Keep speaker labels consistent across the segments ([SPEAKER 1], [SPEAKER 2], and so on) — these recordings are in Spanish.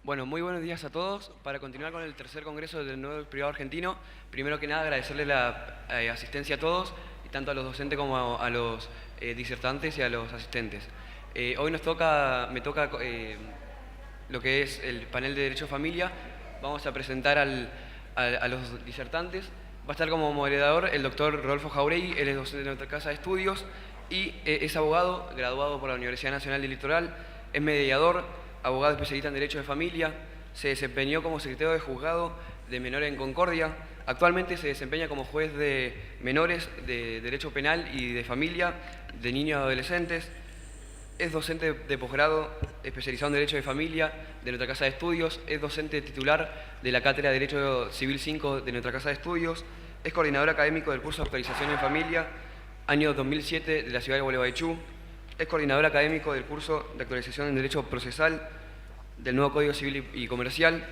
[SPEAKER 1] Bueno, muy buenos días a todos. Para continuar con el tercer congreso del Nuevo Privado Argentino, primero que nada agradecerle la asistencia a todos, tanto a los docentes como a los disertantes y a los asistentes. Hoy me toca lo que es el panel de Derecho de Familia. Vamos a presentar a los disertantes. Va a estar como moderador el doctor Rodolfo Jauregui, él es docente de nuestra casa de estudios y es abogado, graduado por la Universidad Nacional del Litoral, es mediador, abogado especialista en Derecho de Familia, se desempeñó como secretario de Juzgado de Menores en Concordia, actualmente se desempeña como juez de menores de Derecho Penal y de Familia, de niños y adolescentes, es docente de posgrado especializado en Derecho de Familia de nuestra Casa de Estudios, es docente titular de la Cátedra de Derecho Civil 5 de nuestra Casa de Estudios, es coordinador académico del curso de Actualización en Familia, año 2007 de la ciudad de Gualeguaychú, es coordinador académico del curso de Actualización en Derecho Procesal del nuevo Código Civil y Comercial,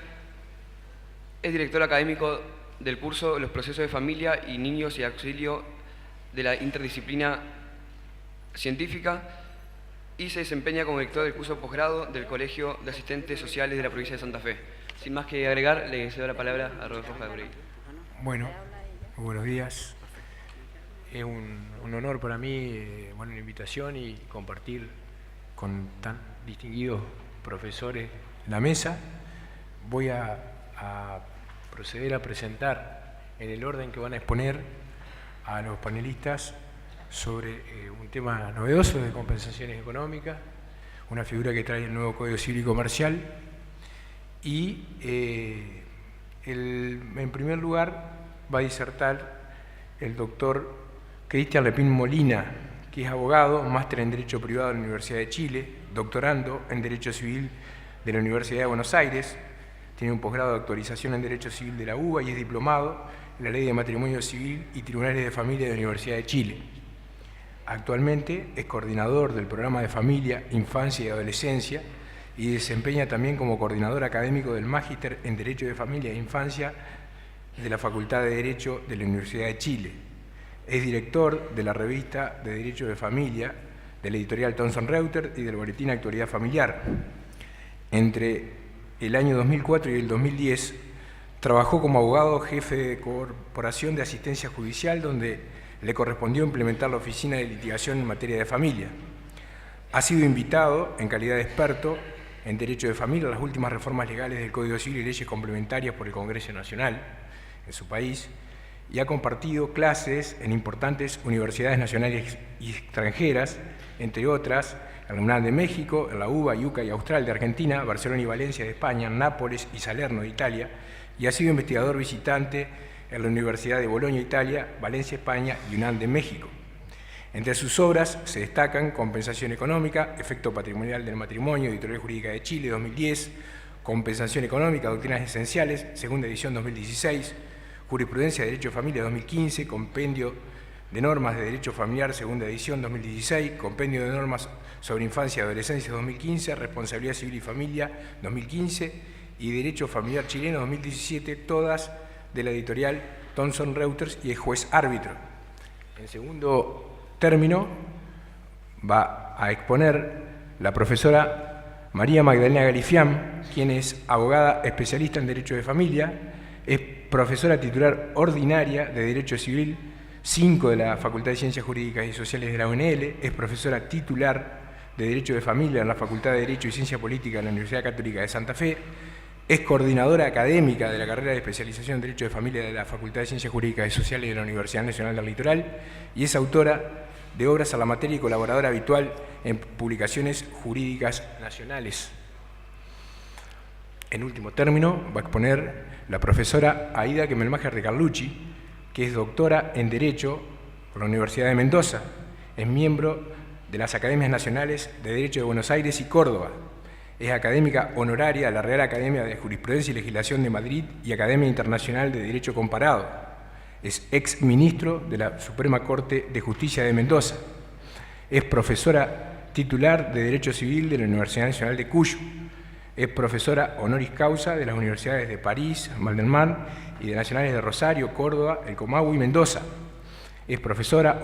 [SPEAKER 1] es director académico del curso Los Procesos de Familia y Niños y Auxilio de la Interdisciplina Científica y se desempeña como director del curso de posgrado del Colegio de Asistentes Sociales de la provincia de Santa Fe. Sin más que agregar, le cedo la palabra a Rodolfo Jauregui.
[SPEAKER 2] Bueno, buenos días. Es un honor para mí, la invitación y compartir con tan distinguidos profesores la mesa. Voy a proceder a presentar en el orden que van a exponer a los panelistas sobre un tema novedoso de compensaciones económicas, una figura que trae el nuevo Código Civil y Comercial y en primer lugar va a disertar el doctor Cristian Lepín Molina, que es abogado, máster en Derecho Privado de la Universidad de Chile, doctorando en Derecho Civil de la Universidad de Buenos Aires, tiene un posgrado de actualización en Derecho Civil de la UBA y es diplomado en la Ley de Matrimonio Civil y Tribunales de Familia de la Universidad de Chile. Actualmente es coordinador del programa de Familia, Infancia y Adolescencia y desempeña también como coordinador académico del Magíster en Derecho de Familia e Infancia de la Facultad de Derecho de la Universidad de Chile. Es director de la revista de Derecho de Familia, de la editorial Thomson Reuters y del boletín Actualidad Familiar. Entre el año 2004 y el 2010 trabajó como abogado jefe de Corporación de Asistencia Judicial, donde le correspondió implementar la Oficina de Litigación en materia de familia. Ha sido invitado en calidad de experto en Derecho de Familia a las últimas reformas legales del Código Civil y leyes complementarias por el Congreso Nacional en su país, y ha compartido clases en importantes universidades nacionales y extranjeras, entre otras, en la UNAM de México, en la UBA, UCA y Austral de Argentina, Barcelona y Valencia de España, Nápoles y Salerno de Italia, y ha sido investigador visitante en la Universidad de Bolonia, Italia, Valencia, España y UNAM de México. Entre sus obras se destacan Compensación Económica, Efecto Patrimonial del Matrimonio, Editorial Jurídica de Chile, 2010, Compensación Económica, Doctrinas Esenciales, segunda edición 2016, Jurisprudencia de Derecho de Familia 2015, Compendio de Normas de Derecho Familiar, segunda edición 2016, Compendio de Normas sobre Infancia y Adolescencia 2015, Responsabilidad Civil y Familia 2015 y Derecho Familiar Chileno 2017, todas de la editorial Thomson Reuters y es juez árbitro. En segundo término va a exponer la profesora María Magdalena Galifián, quien es abogada especialista en Derecho de Familia, es profesora titular ordinaria de Derecho Civil 5 de la Facultad de Ciencias Jurídicas y Sociales de la UNL, es profesora titular de Derecho de Familia en la Facultad de Derecho y Ciencia Política de la Universidad Católica de Santa Fe, es coordinadora académica de la carrera de especialización en Derecho de Familia de la Facultad de Ciencias Jurídicas y Sociales de la Universidad Nacional del Litoral y es autora de obras a la materia y colaboradora habitual en publicaciones jurídicas nacionales. En último término, va a exponer la profesora Aida Kemelmajer de Carlucci, que es doctora en Derecho por la Universidad de Mendoza, es miembro de las Academias Nacionales de Derecho de Buenos Aires y Córdoba, es académica honoraria de la Real Academia de Jurisprudencia y Legislación de Madrid y Academia Internacional de Derecho Comparado, es ex ministro de la Suprema Corte de Justicia de Mendoza, es profesora titular de Derecho Civil de la Universidad Nacional de Cuyo, es profesora honoris causa de las universidades de París, Mal del Mar y de Nacionales de Rosario, Córdoba, El Comahue y Mendoza. Es profesora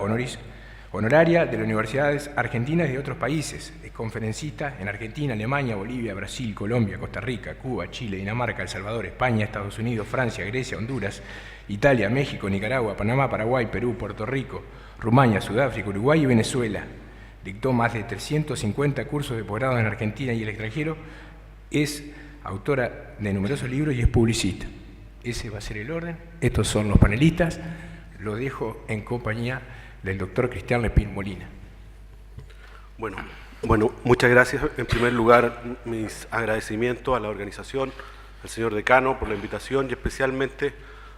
[SPEAKER 2] honoraria de las universidades argentinas y de otros países. Es conferencista en Argentina, Alemania, Bolivia, Brasil, Colombia, Costa Rica, Cuba, Chile, Dinamarca, El Salvador, España, Estados Unidos, Francia, Grecia, Honduras, Italia, México, Nicaragua, Panamá, Paraguay, Perú, Puerto Rico, Rumania, Sudáfrica, Uruguay y Venezuela. Dictó más de 350 cursos de posgrado en Argentina y el extranjero. Es autora de numerosos libros y es publicista. Ese va a ser el orden. Estos son los panelistas. Lo dejo en compañía del doctor Cristian Lepin Molina.
[SPEAKER 3] Bueno, muchas gracias. En primer lugar, mis agradecimientos a la organización, al señor decano por la invitación y especialmente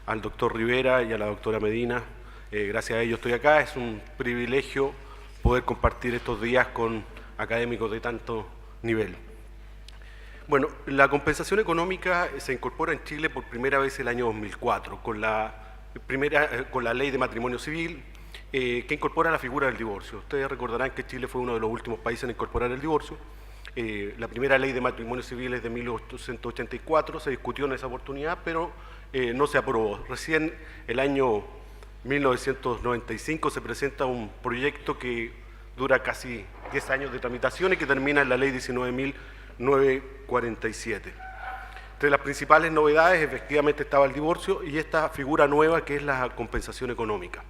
[SPEAKER 3] al doctor Rivera y a la doctora Medina. Gracias a ellos estoy acá. Es un privilegio poder compartir estos días con académicos de tanto nivel. Bueno, la compensación económica se incorpora en Chile por primera vez el año 2004 con la ley de matrimonio civil, que incorpora la figura del divorcio. Ustedes recordarán que Chile fue uno de los últimos países en incorporar el divorcio. La primera ley de matrimonio civil es de 1884, se discutió en esa oportunidad, pero no se aprobó. Recién el año 1995 se presenta un proyecto que dura casi 10 años de tramitación y que termina en la ley 19.947. Entre las principales novedades, efectivamente, estaba el divorcio y esta figura nueva que es la compensación económica.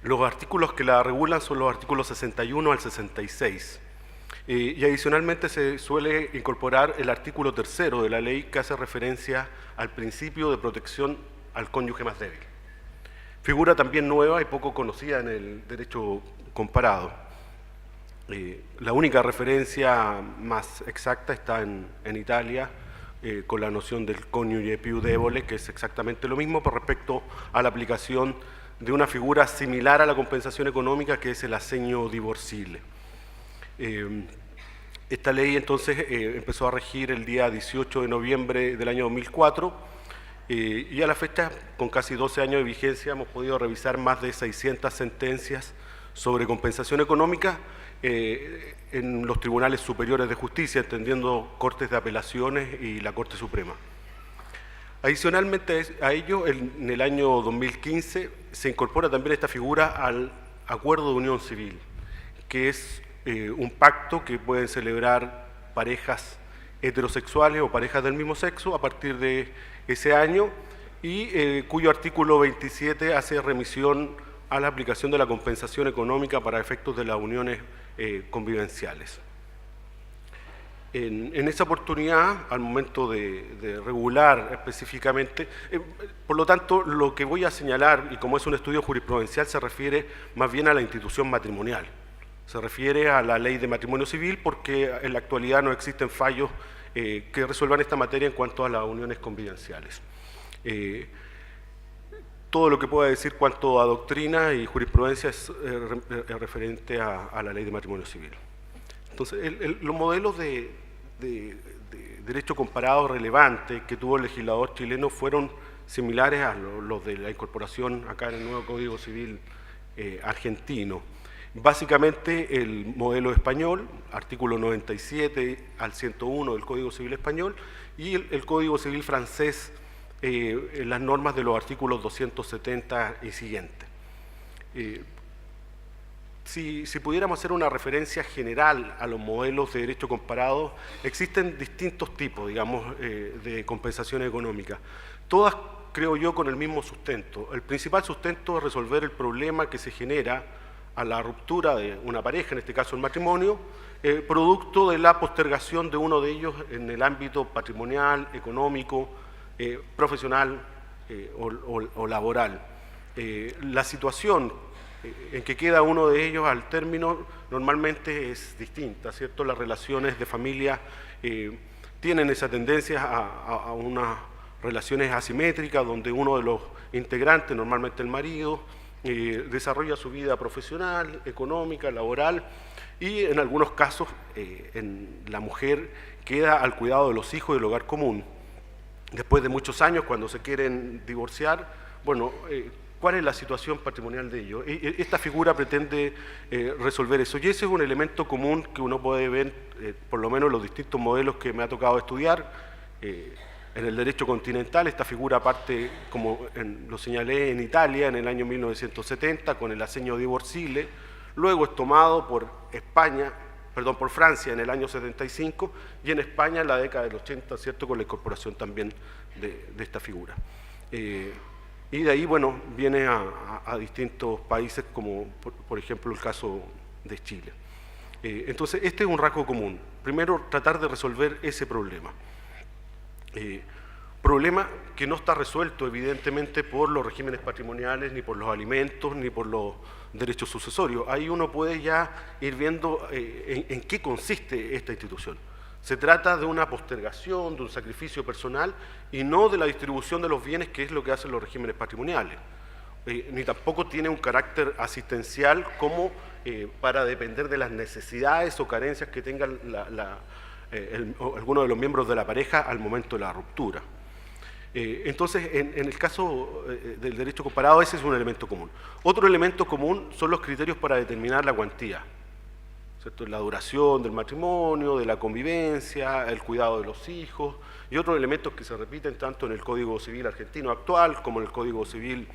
[SPEAKER 3] Los artículos que la regulan son los artículos 61 al 66. Y adicionalmente se suele incorporar el artículo 3º de la ley que hace referencia al principio de protección al cónyuge más débil. Figura también nueva y poco conocida en el derecho comparado. La única referencia más exacta está en Italia, con la noción del cónyuge più debole, que es exactamente lo mismo por respecto a la aplicación de una figura similar a la compensación económica, que es el aseño divorcible. Esta ley entonces empezó a regir el día 18 de noviembre del año 2004 y a la fecha, con casi 12 años de vigencia, hemos podido revisar más de 600 sentencias sobre compensación económica en los tribunales superiores de justicia, entendiendo cortes de apelaciones y la Corte Suprema. Adicionalmente a ello, en el año 2015 se incorpora también esta figura al acuerdo de unión civil, que es un pacto que pueden celebrar parejas heterosexuales o parejas del mismo sexo a partir de ese año y cuyo artículo 27 hace remisión a la aplicación de la compensación económica para efectos de las uniones convivenciales. En esa oportunidad, al momento de regular específicamente, por lo tanto, lo que voy a señalar, y como es un estudio jurisprudencial, se refiere más bien a la institución matrimonial, se refiere a la ley de matrimonio civil, porque en la actualidad no existen fallos que resuelvan esta materia en cuanto a las uniones convivenciales. Todo lo que pueda decir cuanto a doctrina y jurisprudencia es referente a la ley de matrimonio civil. Entonces, los modelos de derecho comparado relevante que tuvo el legislador chileno fueron similares a los de la incorporación acá en el nuevo Código Civil argentino. Básicamente el modelo español, artículo 97 al 101 del Código Civil español, y el Código Civil francés, las normas de los artículos 270 y siguientes. Si pudiéramos hacer una referencia general a los modelos de derecho comparado, existen distintos tipos, digamos, de compensación económica. Todas, creo yo, con el mismo sustento. El principal sustento es resolver el problema que se genera a la ruptura de una pareja, en este caso el matrimonio, producto de la postergación de uno de ellos en el ámbito patrimonial, económico, profesional o laboral. La situación en que queda uno de ellos al término normalmente es distinta, ¿cierto? Las relaciones de familia tienen esa tendencia a unas relaciones asimétricas donde uno de los integrantes, normalmente el marido, desarrolla su vida profesional, económica, laboral y en algunos casos la mujer queda al cuidado de los hijos y del hogar común. Después de muchos años, cuando se quieren divorciar, bueno, ¿cuál es la situación patrimonial de ellos? Esta figura pretende resolver eso y ese es un elemento común que uno puede ver, por lo menos en los distintos modelos que me ha tocado estudiar. En el derecho continental esta figura parte, como lo señalé, en Italia en el año 1970 con el aseño divorcile, luego es tomado por Francia en el año 75 y en España en la década del 80, ¿cierto?, con la incorporación también de esta figura. Y de ahí, bueno, viene a distintos países como, por ejemplo, el caso de Chile. Entonces, este es un rasgo común. Primero, tratar de resolver ese problema. Problema que no está resuelto, evidentemente, por los regímenes patrimoniales, ni por los alimentos, ni por los derechos sucesorios. Ahí uno puede ya ir viendo en qué consiste esta institución. Se trata de una postergación, de un sacrificio personal y no de la distribución de los bienes, que es lo que hacen los regímenes patrimoniales. Ni tampoco tiene un carácter asistencial como para depender de las necesidades o carencias que tengan alguno de los miembros de la pareja al momento de la ruptura. Entonces, en el caso del derecho comparado, ese es un elemento común. Otro elemento común son los criterios para determinar la cuantía, ¿cierto? La duración del matrimonio, de la convivencia, el cuidado de los hijos, y otros elementos que se repiten tanto en el Código Civil argentino actual como en el Código Civil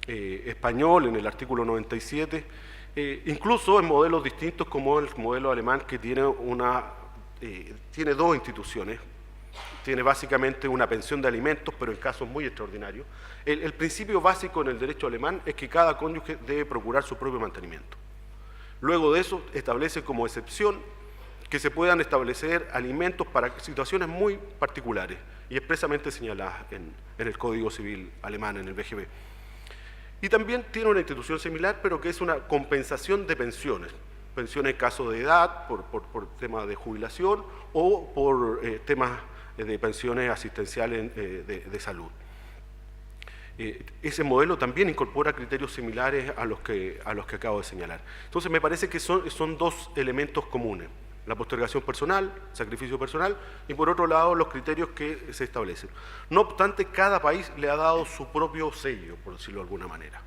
[SPEAKER 3] español, en el artículo 97, incluso en modelos distintos como el modelo alemán, que tiene dos instituciones. Tiene básicamente una pensión de alimentos, pero en casos muy extraordinarios. El principio básico en el derecho alemán es que cada cónyuge debe procurar su propio mantenimiento. Luego de eso establece como excepción que se puedan establecer alimentos para situaciones muy particulares y expresamente señaladas en el Código Civil alemán, en el BGB. Y también tiene una institución similar, pero que es una compensación de pensiones. Pensiones en caso de edad, por temas de jubilación o por temas de pensiones asistenciales de salud. Ese modelo también incorpora criterios similares a los que acabo de señalar. Entonces me parece que son dos elementos comunes: la postergación personal, sacrificio personal, y por otro lado los criterios que se establecen. No obstante, cada país le ha dado su propio sello, por decirlo de alguna manera.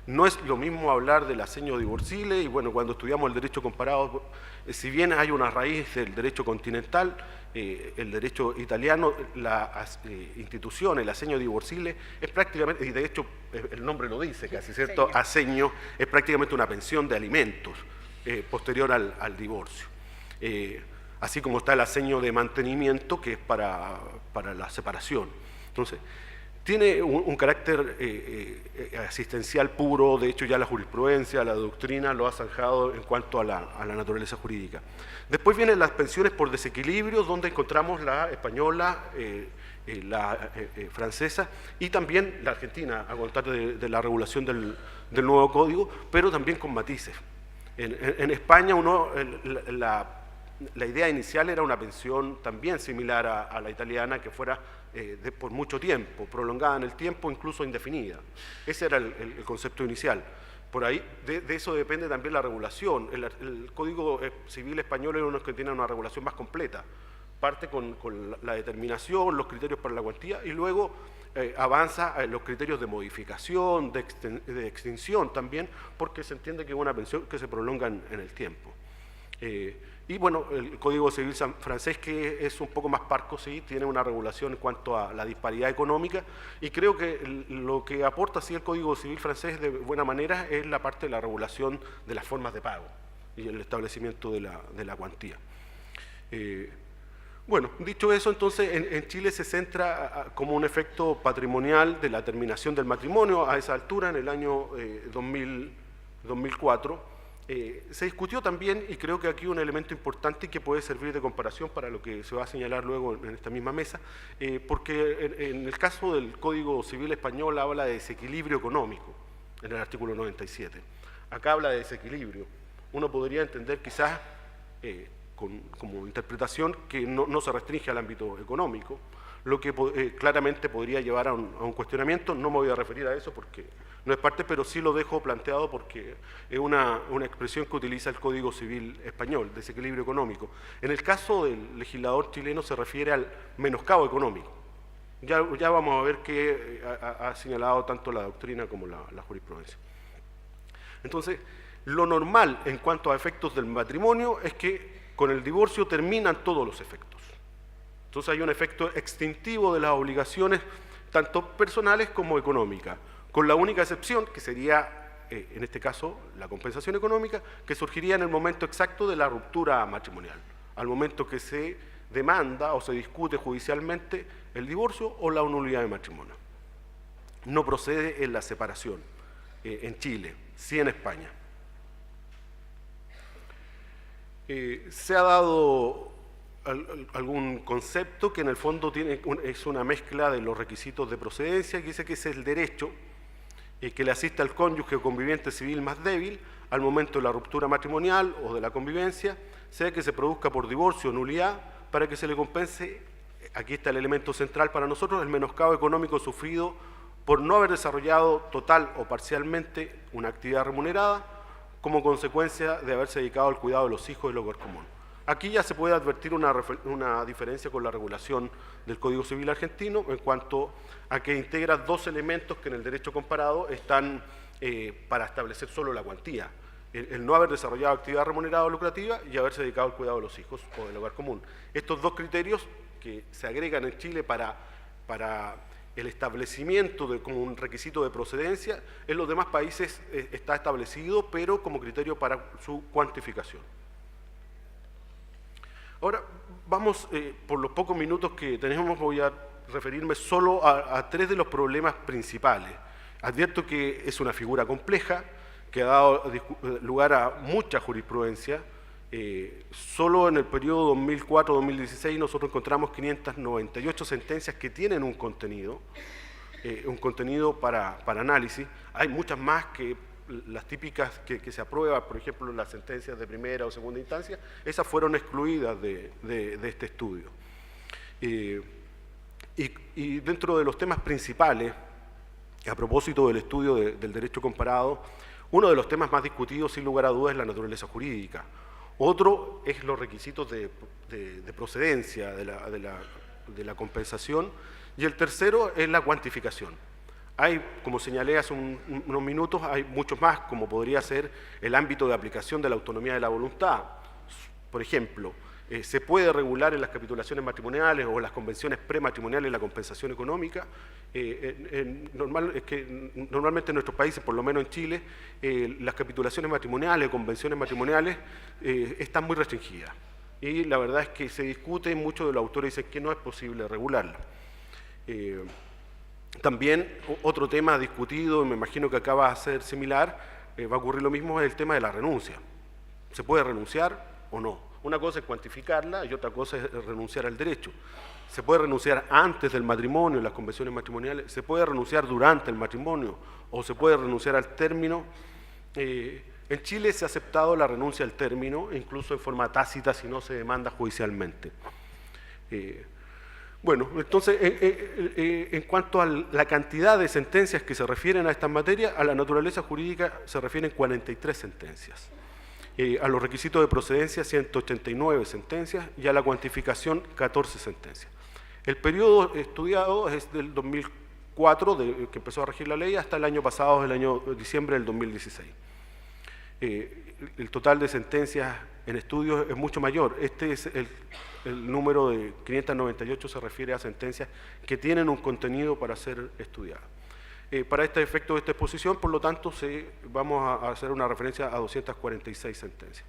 [SPEAKER 3] No es lo mismo hablar del aseño divorcile, y bueno, cuando estudiamos el derecho comparado, si bien hay una raíz del derecho continental, el derecho italiano, la institución, el aseño divorcile, es prácticamente, y de hecho el nombre lo dice casi, ¿cierto? Aseño es prácticamente una pensión de alimentos posterior al divorcio. Así como está el aseño de mantenimiento, que es para la separación. Entonces, tiene un carácter asistencial puro. De hecho ya la jurisprudencia, la doctrina lo ha zanjado en cuanto a la naturaleza jurídica. Después vienen las pensiones por desequilibrio, donde encontramos la española, la francesa y también la argentina, a contar de la regulación del nuevo código, pero también con matices. En España la idea inicial era una pensión también similar a la italiana, que fuera por mucho tiempo, prolongada en el tiempo, incluso indefinida. Ese era el concepto inicial. Por ahí, de eso depende también la regulación. El Código Civil español es uno que tiene una regulación más completa. Parte con la determinación, los criterios para la cuantía, y luego avanza a los criterios de modificación, de extinción también, porque se entiende que es una pensión que se prolonga en el tiempo. Y bueno, el Código Civil francés, que es un poco más parco, sí, tiene una regulación en cuanto a la disparidad económica, y creo que lo que aporta sí el Código Civil francés de buena manera es la parte de la regulación de las formas de pago y el establecimiento de la cuantía. Bueno, dicho eso, entonces en Chile se centra como un efecto patrimonial de la terminación del matrimonio a esa altura, en el año 2004, se discutió también, y creo que aquí un elemento importante que puede servir de comparación para lo que se va a señalar luego en esta misma mesa, porque en el caso del Código Civil español habla de desequilibrio económico, en el artículo 97. Acá habla de desequilibrio. Uno podría entender quizás como interpretación que no se restringe al ámbito económico, lo que claramente podría llevar a un cuestionamiento. No me voy a referir a eso porque no es parte, pero sí lo dejo planteado porque es una expresión que utiliza el Código Civil español, desequilibrio económico. En el caso del legislador chileno se refiere al menoscabo económico. Ya vamos a ver que ha señalado tanto la doctrina como la jurisprudencia. Entonces, lo normal en cuanto a efectos del matrimonio es que con el divorcio terminan todos los efectos. Entonces hay un efecto extintivo de las obligaciones, tanto personales como económicas, con la única excepción que sería, en este caso, la compensación económica, que surgiría en el momento exacto de la ruptura matrimonial, al momento que se demanda o se discute judicialmente el divorcio o la nulidad de matrimonio. No procede en la separación en Chile, sí en España. Se ha dado algún concepto que en el fondo es una mezcla de los requisitos de procedencia, que dice que es el derecho que le asiste al cónyuge o conviviente civil más débil al momento de la ruptura matrimonial o de la convivencia, sea que se produzca por divorcio o nulidad, para que se le compense, aquí está el elemento central para nosotros, el menoscabo económico sufrido por no haber desarrollado total o parcialmente una actividad remunerada como consecuencia de haberse dedicado al cuidado de los hijos del hogar común. Aquí ya se puede advertir una diferencia con la regulación del Código Civil argentino en cuanto a que integra dos elementos que en el derecho comparado están para establecer solo la cuantía. El no haber desarrollado actividad remunerada o lucrativa y haberse dedicado al cuidado de los hijos o del hogar común. Estos dos criterios que se agregan en Chile para el establecimiento como un requisito de procedencia, en los demás países está establecido, pero como criterio para su cuantificación. Ahora, vamos, por los pocos minutos que tenemos, voy a referirme solo a tres de los problemas principales. Advierto que es una figura compleja, que ha dado lugar a mucha jurisprudencia. Solo en el periodo 2004-2016 nosotros encontramos 598 sentencias que tienen un contenido para análisis. Hay muchas más que las típicas que se aprueban, por ejemplo, las sentencias de primera o segunda instancia, esas fueron excluidas de este estudio. Y dentro de los temas principales, a propósito del estudio del derecho comparado, uno de los temas más discutidos, sin lugar a dudas, es la naturaleza jurídica. Otro es los requisitos de procedencia de la compensación, y el tercero es la cuantificación. Hay, como señalé hace unos minutos, hay muchos más, como podría ser el ámbito de aplicación de la autonomía de la voluntad. Por ejemplo, se puede regular en las capitulaciones matrimoniales o en las convenciones prematrimoniales la compensación económica. Normalmente en nuestros países, por lo menos en Chile, las capitulaciones matrimoniales, convenciones matrimoniales, están muy restringidas. Y la verdad es que se discute, muchos de los autores dicen que no es posible regularla. También otro tema discutido, y me imagino que acá va a ser similar, va a ocurrir lo mismo, es el tema de la renuncia. ¿Se puede renunciar o no? Una cosa es cuantificarla y otra cosa es renunciar al derecho. Se puede renunciar antes del matrimonio en las convenciones matrimoniales, se puede renunciar durante el matrimonio o se puede renunciar al término. En Chile se ha aceptado la renuncia al término, incluso en forma tácita si no se demanda judicialmente. Bueno, entonces, en cuanto a la cantidad de sentencias que se refieren a estas materias, a la naturaleza jurídica se refieren 43 sentencias. A los requisitos de procedencia, 189 sentencias, y a la cuantificación, 14 sentencias. El periodo estudiado es del 2004, que empezó a regir la ley, hasta el año pasado, el año diciembre del 2016. El total de sentencias en estudios es mucho mayor. Este es el número de 598, se refiere a sentencias que tienen un contenido para ser estudiadas. Para este efecto de esta exposición, por lo tanto, vamos a hacer una referencia a 246 sentencias.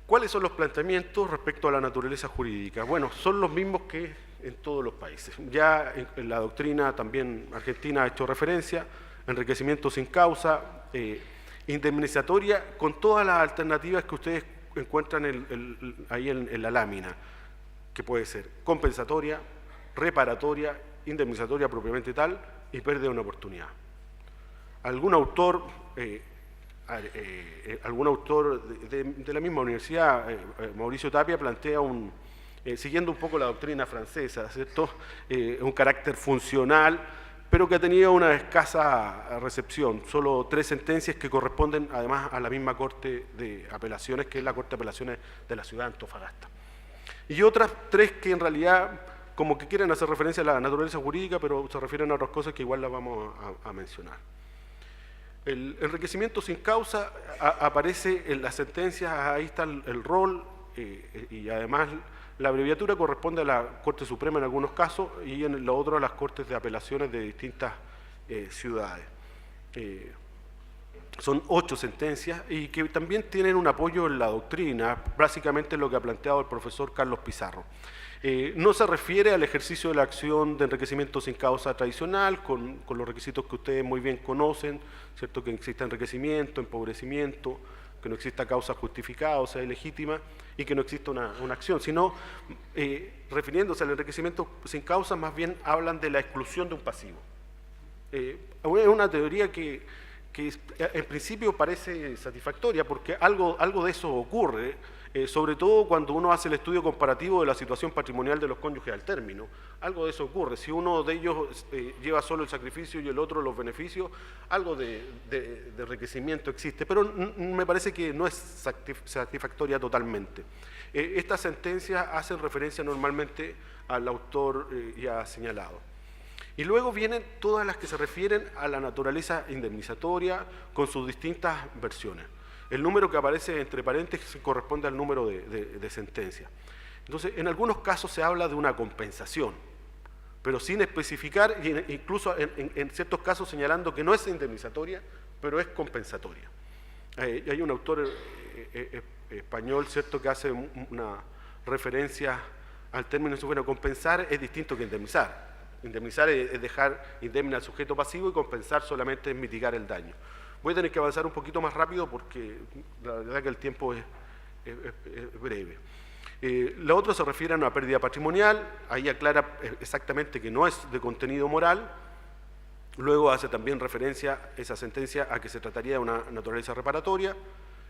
[SPEAKER 3] ¿Cuáles son los planteamientos respecto a la naturaleza jurídica? Bueno, son los mismos que en todos los países. Ya en la doctrina también argentina ha hecho referencia, enriquecimiento sin causa, indemnizatoria, con todas las alternativas que ustedes encuentran ahí en la lámina, que puede ser compensatoria, reparatoria, indemnizatoria propiamente tal, y pérdida de una oportunidad. Algún autor de la misma universidad, Mauricio Tapia, plantea siguiendo un poco la doctrina francesa, ¿cierto? Un carácter funcional, pero que ha tenido una escasa recepción. Solo 3 sentencias que corresponden además a la misma Corte de Apelaciones, que es la Corte de Apelaciones de la ciudad de Antofagasta. Y otras 3 que en realidad como que quieren hacer referencia a la naturaleza jurídica, pero se refieren a otras cosas que igual las vamos a mencionar. El enriquecimiento sin causa aparece en las sentencias, ahí está el rol, y además La abreviatura corresponde a la Corte Suprema en algunos casos y en lo otro a las Cortes de Apelaciones de distintas ciudades. Son 8 sentencias y que también tienen un apoyo en la doctrina, básicamente lo que ha planteado el profesor Carlos Pizarro. No se refiere al ejercicio de la acción de enriquecimiento sin causa tradicional, con los requisitos que ustedes muy bien conocen, ¿cierto? Que exista enriquecimiento, empobrecimiento, que no exista causa justificada, o sea, ilegítima, y que no exista una acción, sino refiriéndose al enriquecimiento sin causa, más bien hablan de la exclusión de un pasivo. Es una teoría que en principio parece satisfactoria, porque algo de eso ocurre, sobre todo cuando uno hace el estudio comparativo de la situación patrimonial de los cónyuges al término. Algo de eso ocurre. Si uno de ellos lleva solo el sacrificio y el otro los beneficios, algo de enriquecimiento existe, pero me parece que no es satisfactoria totalmente. Estas sentencias hacen referencia normalmente al autor ya señalado. Y luego vienen todas las que se refieren a la naturaleza indemnizatoria con sus distintas versiones. El número que aparece entre paréntesis corresponde al número de sentencias. Entonces, en algunos casos se habla de una compensación, pero sin especificar, incluso en ciertos casos señalando que no es indemnizatoria, pero es compensatoria. Hay un autor español, ¿cierto?, que hace una referencia al término, bueno, compensar es distinto que indemnizar. Indemnizar es dejar indemne al sujeto pasivo y compensar solamente es mitigar el daño. Voy a tener que avanzar un poquito más rápido porque la verdad que el tiempo es breve. La otra se refiere a una pérdida patrimonial, ahí aclara exactamente que no es de contenido moral. Luego hace también referencia esa sentencia a que se trataría de una naturaleza reparatoria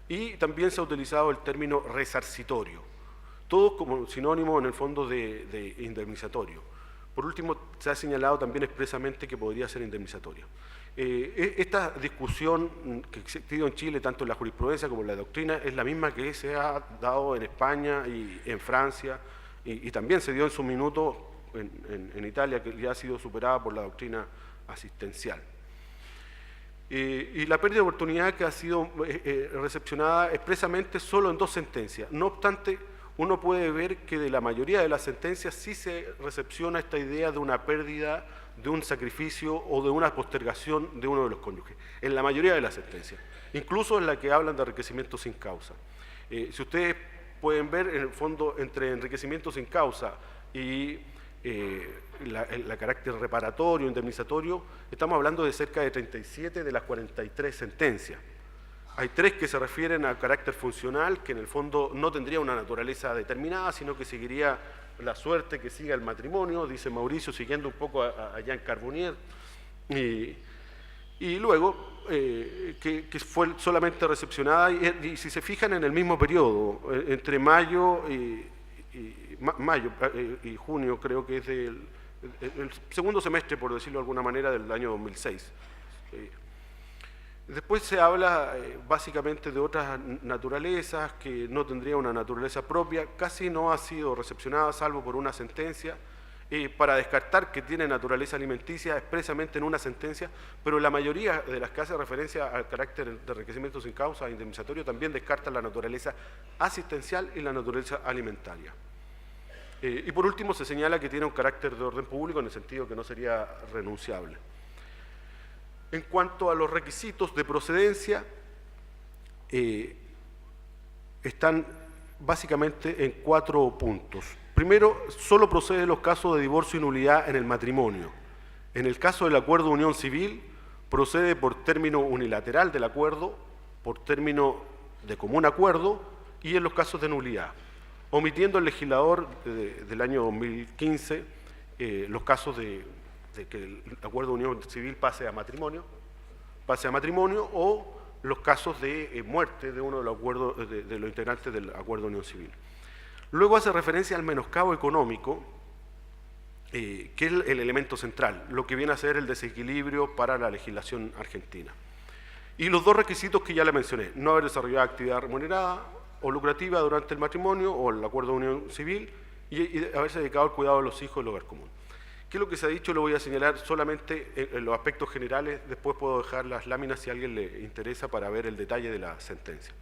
[SPEAKER 3] y también se ha utilizado el término resarcitorio, todo como sinónimo en el fondo de indemnizatorio. Por último, se ha señalado también expresamente que podría ser indemnizatoria. Esta discusión que ha existido en Chile, tanto en la jurisprudencia como en la doctrina, es la misma que se ha dado en España y en Francia, y también se dio en su minuto en Italia, que ya ha sido superada por la doctrina asistencial. Y la pérdida de oportunidad que ha sido recepcionada expresamente solo en 2 sentencias. No obstante, uno puede ver que de la mayoría de las sentencias sí se recepciona esta idea de una pérdida, de un sacrificio o de una postergación de uno de los cónyuges, en la mayoría de las sentencias, incluso en la que hablan de enriquecimiento sin causa. Si ustedes pueden ver, en el fondo, entre enriquecimiento sin causa y la carácter reparatorio, indemnizatorio, estamos hablando de cerca de 37 de las 43 sentencias. Hay 3 que se refieren al carácter funcional, que en el fondo no tendría una naturaleza determinada, sino que seguiría la suerte que siga el matrimonio, dice Mauricio, siguiendo un poco a Jean Carbonnier. Y luego, que fue solamente recepcionada, y si se fijan en el mismo periodo, entre mayo y junio, creo que es el segundo semestre, por decirlo de alguna manera, del año 2006. Después se habla básicamente de otras naturalezas que no tendrían una naturaleza propia, casi no ha sido recepcionada salvo por una sentencia, para descartar que tiene naturaleza alimenticia expresamente en una sentencia, pero la mayoría de las que hace referencia al carácter de enriquecimiento sin causa indemnizatorio también descartan la naturaleza asistencial y la naturaleza alimentaria. Y por último se señala que tiene un carácter de orden público en el sentido que no sería renunciable. En cuanto a los requisitos de procedencia, están básicamente en 4 puntos. Primero, solo procede los casos de divorcio y nulidad en el matrimonio. En el caso del acuerdo de unión civil, procede por término unilateral del acuerdo, por término de común acuerdo y en los casos de nulidad, omitiendo el legislador del año 2015 los casos de que el acuerdo de unión civil pase a matrimonio o los casos de muerte de uno de los acuerdos de los integrantes del acuerdo de unión civil. Luego hace referencia al menoscabo económico, que es el elemento central, lo que viene a ser el desequilibrio para la legislación argentina. Y los 2 requisitos que ya le mencioné: no haber desarrollado actividad remunerada o lucrativa durante el matrimonio o el acuerdo de unión civil y haberse dedicado al cuidado de los hijos del hogar común. ¿Qué es lo que se ha dicho? Lo voy a señalar solamente en los aspectos generales, después puedo dejar las láminas si a alguien le interesa para ver el detalle de la sentencia.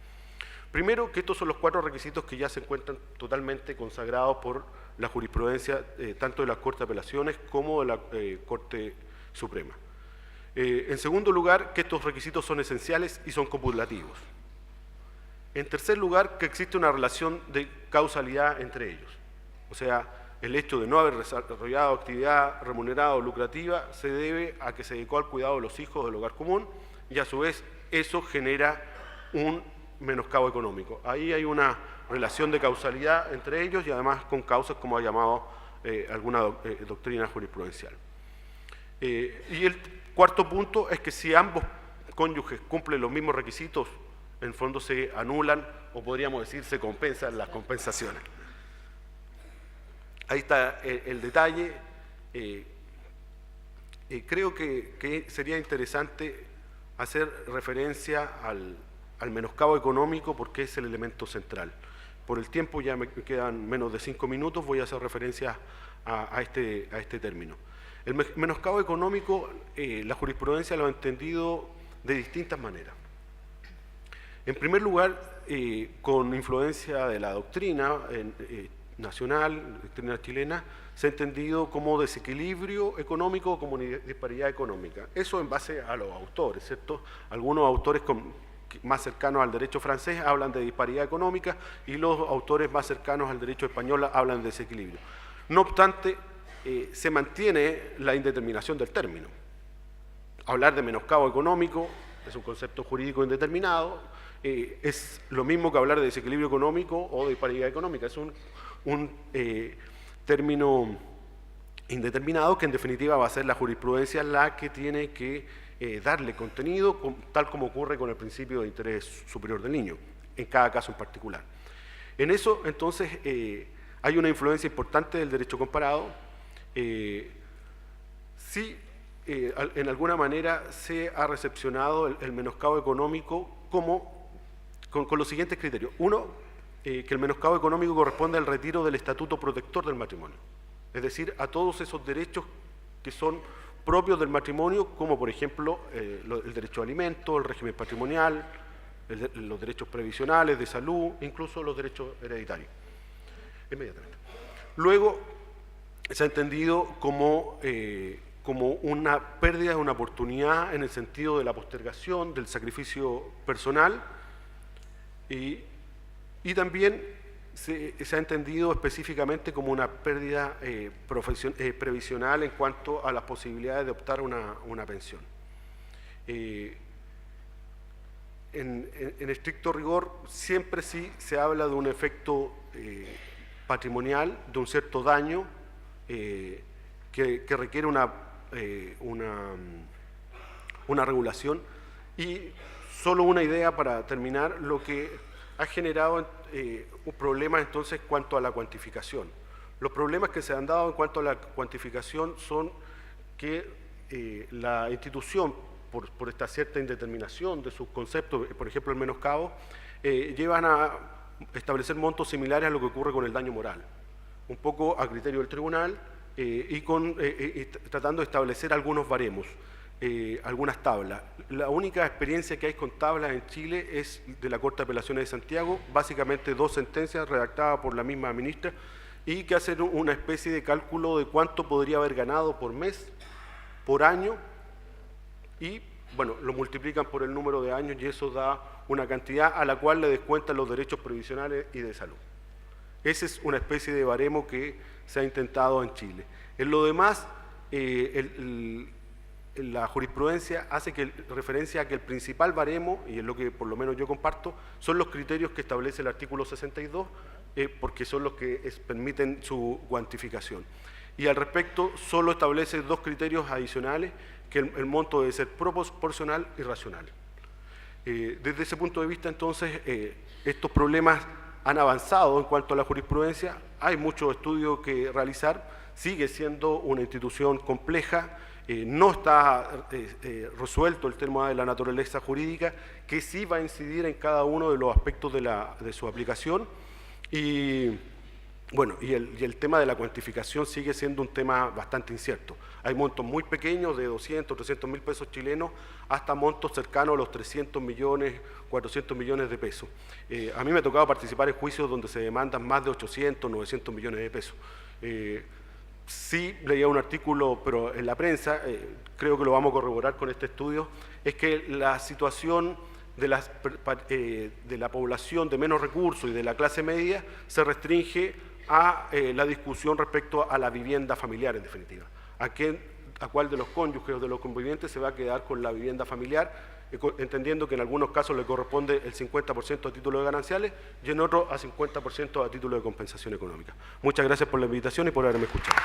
[SPEAKER 3] Primero, que estos son los 4 requisitos que ya se encuentran totalmente consagrados por la jurisprudencia tanto de la Corte de Apelaciones como de la Corte Suprema. En segundo lugar, que estos requisitos son esenciales y son copulativos. En tercer lugar, que existe una relación de causalidad entre ellos. O sea, el hecho de no haber desarrollado actividad remunerada o lucrativa se debe a que se dedicó al cuidado de los hijos del hogar común y a su vez eso genera un menoscabo económico. Ahí hay una relación de causalidad entre ellos y además con causas como ha llamado alguna doctrina jurisprudencial. Y el cuarto punto es que si ambos cónyuges cumplen los mismos requisitos, en fondo se anulan o podríamos decir se compensan las compensaciones. Ahí está el detalle. Creo que sería interesante hacer referencia al menoscabo económico porque es el elemento central. Por el tiempo, ya me quedan menos de 5 minutos, voy a hacer referencia a este término. El menoscabo económico, la jurisprudencia lo ha entendido de distintas maneras. En primer lugar, con influencia de la doctrina nacional, doctrina chilena, se ha entendido como desequilibrio económico o como disparidad económica. Eso en base a los autores, ¿cierto? Algunos autores más cercanos al derecho francés hablan de disparidad económica y los autores más cercanos al derecho español hablan de desequilibrio. No obstante, se mantiene la indeterminación del término. Hablar de menoscabo económico es un concepto jurídico indeterminado, es lo mismo que hablar de desequilibrio económico o de disparidad económica, es un término indeterminado que en definitiva va a ser la jurisprudencia la que tiene que darle contenido, tal como ocurre con el principio de interés superior del niño, en cada caso en particular. En eso, entonces, hay una influencia importante del derecho comparado. Sí, en alguna manera se ha recepcionado el menoscabo económico con los siguientes criterios. Uno, que el menoscabo económico corresponde al retiro del estatuto protector del matrimonio, es decir, a todos esos derechos que son propios del matrimonio, como por ejemplo el derecho a alimento, el régimen patrimonial, los derechos previsionales, de salud, incluso los derechos hereditarios. Inmediatamente. Luego, se ha entendido como una pérdida de una oportunidad en el sentido de la postergación, del sacrificio personal, y también se ha entendido específicamente como una pérdida previsional en cuanto a las posibilidades de optar una pensión. En estricto rigor, siempre sí se habla de un efecto patrimonial, de un cierto daño que requiere una regulación. Y solo una idea para terminar, lo que ha generado un problema entonces cuanto a la cuantificación. Los problemas que se han dado en cuanto a la cuantificación son que la institución, por esta cierta indeterminación de sus conceptos, por ejemplo el menoscabo, llevan a establecer montos similares a lo que ocurre con el daño moral, un poco a criterio del tribunal y tratando de establecer algunos baremos. Algunas tablas. La única experiencia que hay con tablas en Chile es de la Corte de Apelaciones de Santiago, básicamente 2 sentencias redactadas por la misma ministra y que hacen una especie de cálculo de cuánto podría haber ganado por mes, por año, y bueno, lo multiplican por el número de años y eso da una cantidad a la cual le descuentan los derechos previsionales y de salud. Esa es una especie de baremo que se ha intentado en Chile. En lo demás, la jurisprudencia hace referencia a que el principal baremo, y es lo que por lo menos yo comparto, son los criterios que establece el artículo 62, porque son los que permiten su cuantificación. Y al respecto, solo establece 2 criterios adicionales, que el monto debe ser proporcional y racional. Desde ese punto de vista, entonces, estos problemas han avanzado en cuanto a la jurisprudencia, hay mucho estudio que realizar, sigue siendo una institución compleja, no está resuelto el tema de la naturaleza jurídica, que sí va a incidir en cada uno de los aspectos de su aplicación, y Bueno, y el tema de la cuantificación sigue siendo un tema bastante incierto. Hay montos muy pequeños, de 200, 300 mil pesos chilenos, hasta montos cercanos a los 300 millones, 400 millones de pesos. A mí me ha tocado participar en juicios donde se demandan más de 800, 900 millones de pesos. Sí leía un artículo, pero en la prensa, creo que lo vamos a corroborar con este estudio, es que la situación de la población de menos recursos y de la clase media se restringe a la discusión respecto a la vivienda familiar, en definitiva. ¿A cuál de los cónyuges o de los convivientes se va a quedar con la vivienda familiar? Entendiendo que en algunos casos le corresponde el 50% a título de gananciales y en otros a 50% a título de compensación económica. Muchas gracias por la invitación y por haberme escuchado.